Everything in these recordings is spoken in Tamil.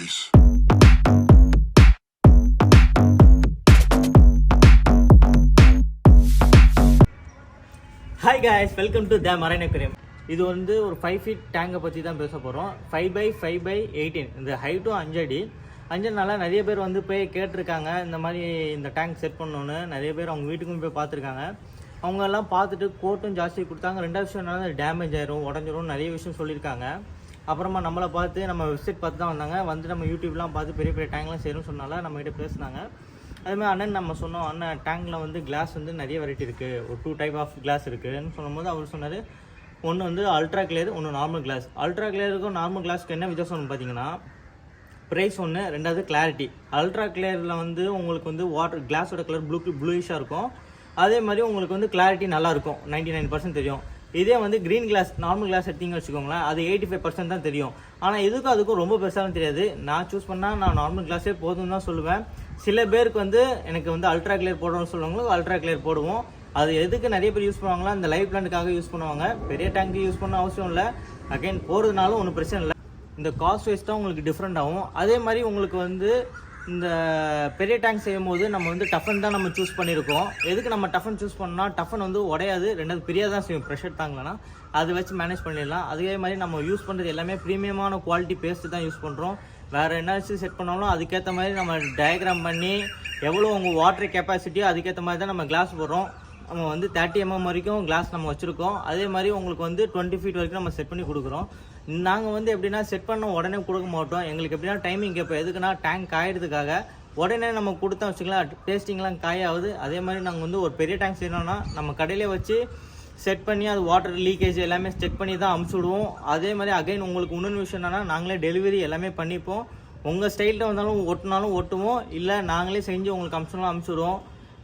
bass. Hi guys, welcome to the marine aquarium. இது வந்து ஒரு 5 feet டேங்கை பற்றி தான் பேச போகிறோம். 5x5x18 இந்த ஹைட்டும் 5 அடி. 5 அடினால நிறைய பேர் வந்து போய் கேட்டிருக்காங்க இந்த மாதிரி இந்த டேங்க் செட் பண்ணணுன்னு. நிறைய பேர் அவங்க வீட்டுக்கும் போய் பார்த்துருக்காங்க. அவங்கெல்லாம் பார்த்துட்டு கோட்டும் ஜாஸ்தி கொடுத்தாங்க. ரெண்டாவது விஷயம் என்னன்னா டேமேஜ் ஆயிரும், உடஞ்சிரும், நிறைய விஷயம் சொல்லியிருக்காங்க. அப்புறமா நம்மளை பார்த்து நம்ம வெப்சைட் பார்த்து தான் வந்தாங்க. வந்து நம்ம யூடியூப்லாம் பார்த்து பெரிய பெரிய டேங்க்லாம் செய்யணும்னு சொன்னால நம்மகிட்ட பேசினாங்க. அதுமாதிரி அண்ணன் நம்ம சொன்னோம், அண்ணன் டேங்கில் வந்து கிளாஸ் வந்து நிறைய வெரைட்டி இருக்குது, ஒரு 2 டைப் ஆஃப் கிளாஸ் இருக்குதுன்னு சொல்லும்போது அவர் சொன்னார், ஒன்று வந்து அல்ட்ரா கிளியர், ஒன்று நார்மல் கிளாஸ். அல்ட்ரா கிளியருக்கும் நார்மல் கிளாஸுக்கு என்ன வித்தியாசம்னு பார்த்தீங்கன்னா ப்ரைஸ் ஒன்று, ரெண்டாவது கிளாரிட்டி. அல்ட்ரா கிளியரில் வந்து உங்களுக்கு வந்து வாட்டர் கிளாஸோட கலர் ப்ளூயிஷாக இருக்கும். அதே மாதிரி உங்களுக்கு வந்து கிளாரிட்டி நல்லாயிருக்கும், 99% தெரியும். இதே வந்து க்ரீன் கிளாஸ் நார்மல் கிளாஸ் எடுத்தீங்கன்னு வச்சுக்கோங்களேன், அது 85% தான் தெரியும். ஆனால் இதுக்கும் அதுக்கும் ரொம்ப பெருசாகவும் தெரியாது. நான் சூஸ் பண்ணால் நான் நார்மல் கிளாஸே போதும் தான் சொல்லுவேன். சில பேருக்கு வந்து எனக்கு வந்து அல்ட்ரா கிளியர் போடணும்னு சொல்லுவாங்களோ அல்ட்ரா கிளியர் போடுவோம். அது எதுக்கு நிறைய பேர் யூஸ் பண்ணுவாங்களா, இந்த லைவ் பிளான்ட்டுக்காக யூஸ் பண்ணுவாங்க. பெரிய டேங்க்கு யூஸ் பண்ண அவசியம் இல்லை. அகைன் போகிறதுனாலும் ஒன்றும் பிரச்சனை இல்லை. இந்த காஸ்ட் வைஸ் தான் உங்களுக்கு டிஃப்ரெண்ட் ஆகும். அதே மாதிரி உங்களுக்கு வந்து இந்த பெரிய டேங்க் செய்யும் போது நம்ம வந்து டஃபன் தான் நம்ம சூஸ் பண்ணியிருக்கோம். எதுக்கு நம்ம டஃபன் சூஸ் பண்ணால் டஃபன் வந்து உடையாது, ரெண்டாவது பிரியாக தான் செய்யும். ப்ரெஷர் தாங்கலன்னா அதை வச்சு மேனேஜ் பண்ணிடலாம். அதே மாதிரி நம்ம யூஸ் பண்ணுறது எல்லாமே ப்ரீமியமான குவாலிட்டி பேஸ்ட்டு தான் யூஸ் பண்ணுறோம். வேறு என்னாச்சும் செட் பண்ணாலும் அதுக்கேற்ற மாதிரி நம்ம டயக்ராம் பண்ணி எவ்வளோ உங்கள் வாட்டர் கெப்பாசிட்டியோ அதுக்கேற்ற மாதிரி தான் நம்ம கிளாஸ் போடுறோம். நம்ம வந்து 30 mm வரைக்கும் கிளாஸ் நம்ம வச்சுருக்கோம். அதே மாதிரி உங்களுக்கு வந்து 20 feet வரைக்கும் நம்ம செட் பண்ணி கொடுக்குறோம். நாங்கள் வந்து எப்படின்னா செட் பண்ண உடனே கொடுக்க மாட்டோம். எங்களுக்கு எப்படின்னா டைமிங் இப்போ எதுக்குன்னா டேங்க் காயறதுக்காக உடனே நம்ம கொடுத்தா வச்சுக்கலாம், டேஸ்டிங்லாம் காயாகுது. அதே மாதிரி நாங்கள் வந்து ஒரு பெரிய டேங்க் செய்யணும்னா நம்ம கடையிலே வச்சு செட் பண்ணி அது வாட்டர் லீக்கேஜ் எல்லாமே செக் பண்ணி தான் அமுச்சு விடுவோம். அதே மாதிரி அகைன் உங்களுக்கு இன்னொன்று விஷயம் என்னன்னா நாங்களே டெலிவரி எல்லாமே பண்ணிப்போம். உங்கள் ஸ்டைலில் வந்தாலும் ஒட்டினாலும் ஒட்டுவோம், இல்லை நாங்களே செஞ்சு உங்களுக்கு அமுச்சுனாலும் அமுச்சுடுவோம்.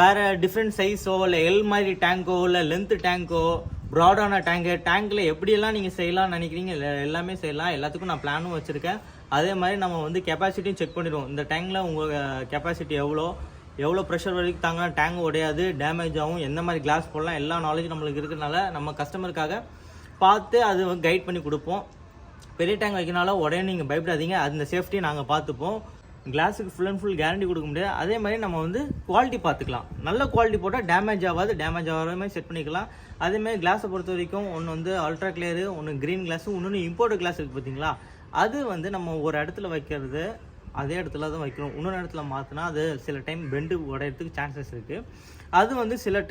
வேறு டிஃப்ரெண்ட் சைஸோ இல்லை எல் மாதிரி டேங்கோ இல்லை லென்த்து டேங்கோ ப்ராடான டேங்கில் எப்படியெல்லாம் நீங்கள் செய்யலாம்னு நினைக்கிறீங்க எல்லாமே செய்யலாம். எல்லாத்துக்கும் நான் பிளானும் வச்சுருக்கேன். அதே மாதிரி நம்ம வந்து கெப்பாசிட்டியும் செக் பண்ணிடுவோம். இந்த டேங்கில் உங்கள் கெப்பாசிட்டி எவ்வளோ ப்ரெஷர் வரைக்கும் தாங்க, டேங்க் உடையாது, டேமேஜ் ஆகும், எந்த மாதிரி கிளாஸ் போடலாம், எல்லா நாலேஜும் நம்மளுக்கு இருக்கிறதுனால நம்ம கஸ்டமருக்காக பார்த்து அது கைட் பண்ணி கொடுப்போம். பெரிய டேங்க் வைக்கனால உடனே நீங்கள் பயப்படாதீங்க, அந்த சேஃப்டியை நாங்கள் பார்த்துப்போம். கிளாஸுக்கு ஃபுல் அண்ட் ஃபுல் கேரண்டி கொடுக்க முடியாது. அதே மாதிரி நம்ம வந்து குவாலிட்டி பார்த்துக்கலாம். நல்ல குவாலிட்டி போட்டால் டேமேஜ் ஆகாது, டேமேஜ் ஆகிற மாதிரி செட் பண்ணிக்கலாம். அதேமாதிரி கிளாஸை பொறுத்த வரைக்கும் ஒன்று வந்து அல்ட்ரா கிளியரு, ஒன்று க்ரீன் கிளாஸு, இன்னொன்று இம்போர்ட் கிளாஸ் இருக்குது பார்த்தீங்களா. அது வந்து நம்ம ஒரு இடத்துல வைக்கிறது அதே இடத்துல தான் வைக்கணும். இன்னொரு இடத்துல மாற்றினா அது சில டைம் பெண்டு உடையிறதுக்கு சான்சஸ் இருக்குது. அது வந்து சில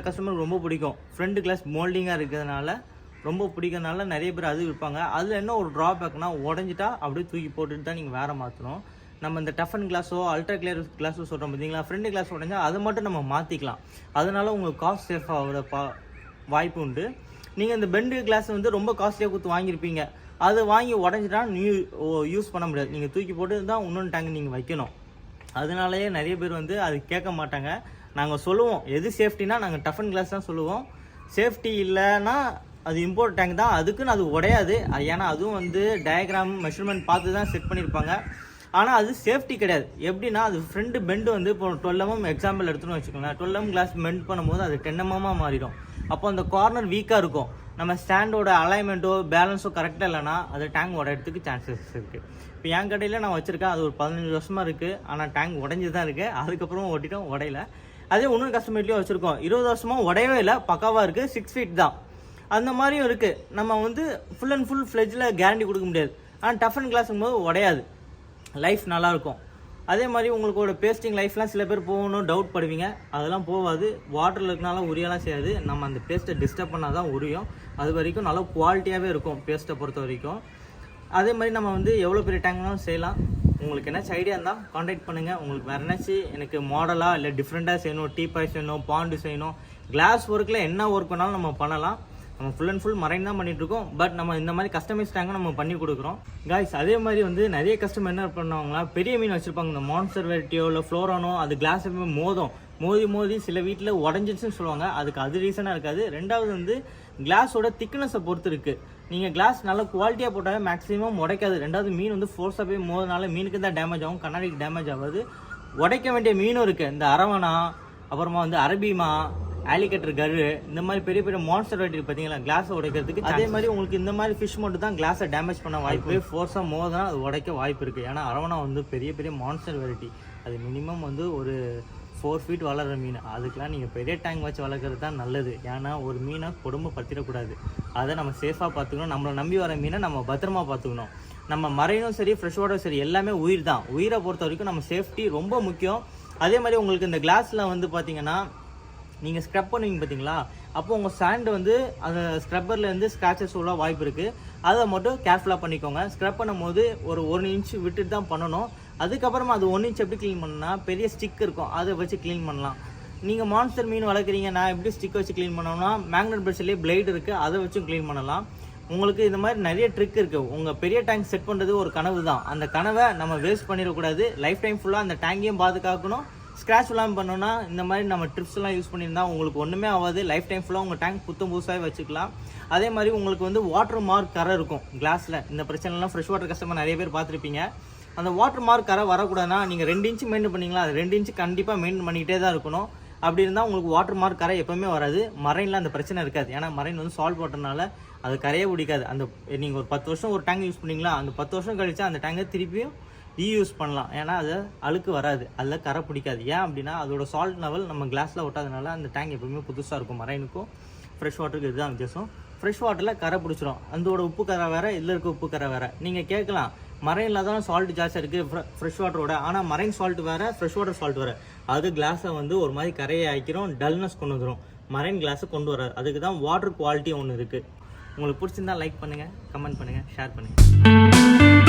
கஸ்டமருக்கு ரொம்ப பிடிக்கும். ஃப்ரண்ட் கிளாஸ் மோல்டிங்காக இருக்கிறதுனால ரொம்ப பிடிக்கிறதுனால நிறைய பேர் அது விற்பாங்க. அதில் என்ன ஒரு ட்ராபேக்னா உடஞ்சிட்டா அப்படியே தூக்கி போட்டுட்டு தான் நீங்கள் வேறு மாற்றணும். நம்ம இந்த டஃபன் கிளாஸோ அல்ட்ரா கிளியர் கிளாஸோ சொல்கிறோம் பார்த்தீங்களா, ஃப்ரண்ட் கிளாஸ் உடஞ்சா அதை மட்டும் நம்ம மாற்றிக்கலாம். அதனால உங்களுக்கு காஸ்ட் சேஃப் ஆகிற வாய்ப்பு உண்டு. நீங்கள் இந்த பெண்டு கிளாஸ் வந்து ரொம்ப காஸ்ட்லியாக கொடுத்து வாங்கியிருப்பீங்க, அது வாங்கி உடஞ்சிட்டா யூஸ் பண்ண முடியாது. நீங்கள் தூக்கி போட்டு தான் இன்னொன்று டேங்க் நீங்கள் வைக்கணும். அதனாலேயே நிறைய பேர் வந்து அது கேட்க மாட்டாங்க. நாங்கள் சொல்லுவோம் எது சேஃப்டினா நாங்கள் டஃபன் கிளாஸ் தான் சொல்லுவோம். சேஃப்டி இல்லைன்னா அது இம்போர்ட் டேங்க் தான், அதுக்குன்னு அது உடையாது. ஏன்னா அதுவும் வந்து டயக்ராம் மெஷர்மெண்ட் பார்த்து தான் செட் பண்ணியிருப்பாங்க. ஆனால் அது சேஃப்டி கிடையாது. எப்படின்னா அது ஃப்ரண்ட் பெண்டு வந்து இப்போ 12 mm எக்ஸாம்பிள் எடுத்துன்னு வச்சுக்கோங்களேன். 12 mm கிளாஸ் பெண்ட் பண்ணும்போது அது 10 mm மாறிடும். அப்போ அந்த கார்னர் வீக்காக இருக்கும். நம்ம ஸ்டாண்டோட அலைன்மெண்ட்டோ பேலன்ஸோ கரெக்டாக இல்லைனா அது டேங்க் உடையிறதுக்கு சான்சஸ் இருக்குது. இப்போ என் கடையில் நான் வச்சுருக்கேன், அது ஒரு 15 வருஷமாக இருக்குது. ஆனால் டேங்க் உடஞ்சி தான் இருக்குது. அதுக்கப்புறம் ஓட்டிட்டோம், உடையில. அதே இன்னொரு கஸ்டமர்லேயும் வச்சுருக்கோம், 20 வருஷமாக உடையவே இல்லை, பக்காவாக இருக்குது, 6 feet தான். அந்த மாதிரியும் இருக்குது. நம்ம வந்து ஃபுல் அண்ட் ஃபுல் ஃப்ளெஜில் கேரண்டி கொடுக்க முடியாது. ஆனால் டஃபன் கிளாஸுங்கும் போது உடையாது, லைஃப் நல்லாயிருக்கும். அதே மாதிரி உங்களுக்கோட பேஸ்டிங் லைஃப்லாம் சில பேர் போகணும் டவுட் படுவீங்க, அதெல்லாம் போகாது. வாட்டரில் இருக்கனால உரியெல்லாம் செய்யாது. நம்ம அந்த பேஸ்ட்டை டிஸ்டர்ப் பண்ணால் தான் உரியும். அது வரைக்கும் நல்லா குவாலிட்டியாகவே இருக்கும் பேஸ்ட்டை பொறுத்த வரைக்கும். அதே மாதிரி நம்ம வந்து எவ்வளோ பெரிய டேங்க்னாலும் செய்யலாம். உங்களுக்கு என்னாச்சும் ஐடியா இருந்தால் காண்டாக்ட் பண்ணுங்கள். உங்களுக்கு வேறு என்னாச்சும் எனக்கு மாடலாக இல்லை டிஃப்ரெண்ட்டாக செய்யணும், டீபாய் செய்யணும், பாண்டு செய்யணும், கிளாஸ் ஒர்க்கில் என்ன ஒர்க் பண்ணாலும் நம்ம பண்ணலாம். நம்ம ஃபுல் அண்ட் ஃபுல் மரைன் தான் பண்ணிகிட்ருக்கோம். பட் நம்ம இந்த மாதிரி கஸ்டமைஸ் டேங்கும் நம்ம பண்ணி கொடுக்குறோம் காய்ஸ். அதே மாதிரி வந்து நிறைய கஸ்டமர் என்ன பண்ணுவாங்களா, பெரிய மீன் வச்சுருப்பாங்க, இந்த மான்ஸ்டர் வெரைட்டியோ இல்லை ஃப்ளோரானோ, அது கிளாஸ் எப்பவுமே மோதி சில வீட்டில் உடஞ்சிச்சுன்னு சொல்லுவாங்க. அதுக்கு அது ரீசனாக இருக்காது. ரெண்டாவது வந்து கிளாஸோட திக்னஸை பொறுத்து இருக்குது. நீங்கள் கிளாஸ் நல்ல குவாலிட்டியாக போட்டாலே மேக்ஸிமம் உடைக்காது. ரெண்டாவது மீன் வந்து ஃபோர்ஸாக போய் மோதினால மீனுக்கு தான் டேமேஜ் ஆகும், கண்ணாடிக்கு டேமேஜ் ஆகாது. உடைக்க வேண்டிய மீனும் இருக்குது. இந்த அரவணா, அப்புறமா வந்து அரபிமா, ஆலிகேட்டர் கரு, இந்த மாதிரி பெரிய பெரிய மான்ஸ்டர் வெரைட்டி பார்த்தீங்களா கிளாஸை உடைக்கிறதுக்கு. அதே மாதிரி உங்களுக்கு இந்த மாதிரி ஃபிஷ் மட்டும் தான் கிளாஸை டேமேஜ் பண்ண வாய்ப்பு, ஃபோர்ஸாக மோதினா அது உடைக்க வாய்ப்பு இருக்குது. ஏன்னா அரவணா வந்து பெரிய பெரிய மான்ஸ்டர் வெரைட்டி, அது மினிமம் வந்து ஒரு 4 feet வளர்கிற மீன். அதுக்கெலாம் நீங்கள் பெரிய டேங்க் வச்சு வளர்க்குறது தான் நல்லது. ஏன்னா ஒரு மீனை கொடுமை பற்றிடக்கூடாது, அதை நம்ம சேஃபாக பார்த்துக்கணும். நம்மளை நம்பி வர மீனை நம்ம பத்திரமா பார்த்துக்கணும். நம்ம மரைனும் சரி ஃப்ரெஷ் வாட்டரும் சரி எல்லாமே உயிர் தான். உயிரை பொறுத்த வரைக்கும் நம்ம சேஃப்டி ரொம்ப முக்கியம். அதே மாதிரி உங்களுக்கு இந்த கிளாஸில் வந்து பார்த்தீங்கன்னா நீங்கள் ஸ்க்ரப் பண்ணுவீங்க பார்த்தீங்களா, அப்போ உங்கள் சாண்டு வந்து அந்த ஸ்க்ரப்பர்லேருந்து ஸ்க்ராச்சஸ் உள்ள வாய்ப்பு இருக்குது. அதை மட்டும் கேர்ஃபுல்லாக பண்ணிக்கோங்க. ஸ்க்ரப் பண்ணும்போது ஒரு 1 inch விட்டுட்டு தான் பண்ணணும். அதுக்கப்புறமா அது 1 inch எப்படி க்ளீன் பண்ணால் பெரிய ஸ்டிக் இருக்கும், அதை வச்சு க்ளீன் பண்ணலாம். நீங்கள் மான்ஸ்டர் மீன் வளர்க்குறீங்க, நான் எப்படி ஸ்டிக் வச்சு க்ளீன் பண்ணோம்னா மேக்னெட் ப்ரஷ்லேயே பிளேட் இருக்குது, அதை வச்சும் க்ளீன் பண்ணலாம். உங்களுக்கு இந்த மாதிரி நிறைய ட்ரிக் இருக்குது. உங்கள் பெரிய டேங்க் செட் பண்ணுறது ஒரு கனவு தான். அந்த கனவை நம்ம வேஸ்ட் பண்ணிடக்கூடாது. லைஃப் டைம் ஃபுல்லாக அந்த டேங்கையும் பாதுகாக்கணும். ஸ்க்ராட்ச் இல்லாமல் பண்ணோன்னா இந்த மாதிரி நம்ம ட்ரிப்ஸ்லாம் யூஸ் பண்ணியிருந்தா உங்களுக்கு ஒன்றுமே ஆகாது. லைஃப் டைம் ஃபுல்லாக உங்கள் டேங்க் புத்தம் புதுசாக வச்சுக்கலாம். அதே மாதிரி உங்களுக்கு வந்து வாட்டர் மார்க் கரை இருக்கும் கிளாஸில். இந்த பிரச்சனைலாம் ஃப்ரெஷ் வாட்டர் கஸ்டமர் நிறைய பேர் பார்த்துருப்பீங்க. அந்த வாட்டர் மார்க் கரை வரக்கூடாதுன்னா நீங்கள் 2 inch மெயின்டைன் பண்ணிங்களா, அது 2 inch கண்டிப்பாக மெயின்டைன் பண்ணிக்கிட்டே தான் இருக்கணும். அப்படி இருந்தால் உங்களுக்கு வாட்டர் மார்க் கரை எப்போவுமே வராது. மரைனில் அந்த பிரச்சனை இருக்காது. ஏன்னா மரைன் வந்து சால்ட் வாட்டர்னால அது கரையே பிடிக்காது. அந்த நீங்கள் ஒரு 10 வருஷம் ஒரு டேங்க் யூஸ் பண்ணிங்களா, அந்த 10 வருஷம் கழிச்சா அந்த டேங்கை திருப்பியும் ரீயூஸ் பண்ணலாம். ஏன்னா அது அழுக்கு வராது, அதில் கரை பிடிக்காது. ஏன் அப்படின்னா அதோட சால்ட் லெவல் நம்ம கிளாஸில் ஒட்டாதனால அந்த டேங்க் எப்பவுமே புதுசாக இருக்கும். மரைனுக்கும் ஃப்ரெஷ் வாட்டருக்கு இதுதான் வித்தியாசம். ஃப்ரெஷ் வாட்டரில் கரை பிடிச்சிரும், அதோட உப்பு கரை வேறு, இதில் இருக்க உப்பு கரை வேறு. நீங்கள் கேட்கலாம் மரைனில் தான் சால்ட் ஜாஸ்தியாக இருக்குது ஃப்ரெஷ் வாட்டரோட, ஆனால் மரைன் சால்ட் வேறு ஃப்ரெஷ் வாட்டர் சால்ட் வேறு. அது கிளாஸை வந்து ஒரு மாதிரி கரையை ஆக்கிரும், டல்னஸ் கொண்டு வந்துடும். மரைன் கிளாஸை கொண்டு வராது. அதுக்கு தான் வாட்டர் குவாலிட்டி ஒன்று இருக்குது. உங்களுக்கு பிடிச்சிருந்தா லைக் பண்ணுங்கள், கமெண்ட் பண்ணுங்கள், ஷேர் பண்ணுங்கள்.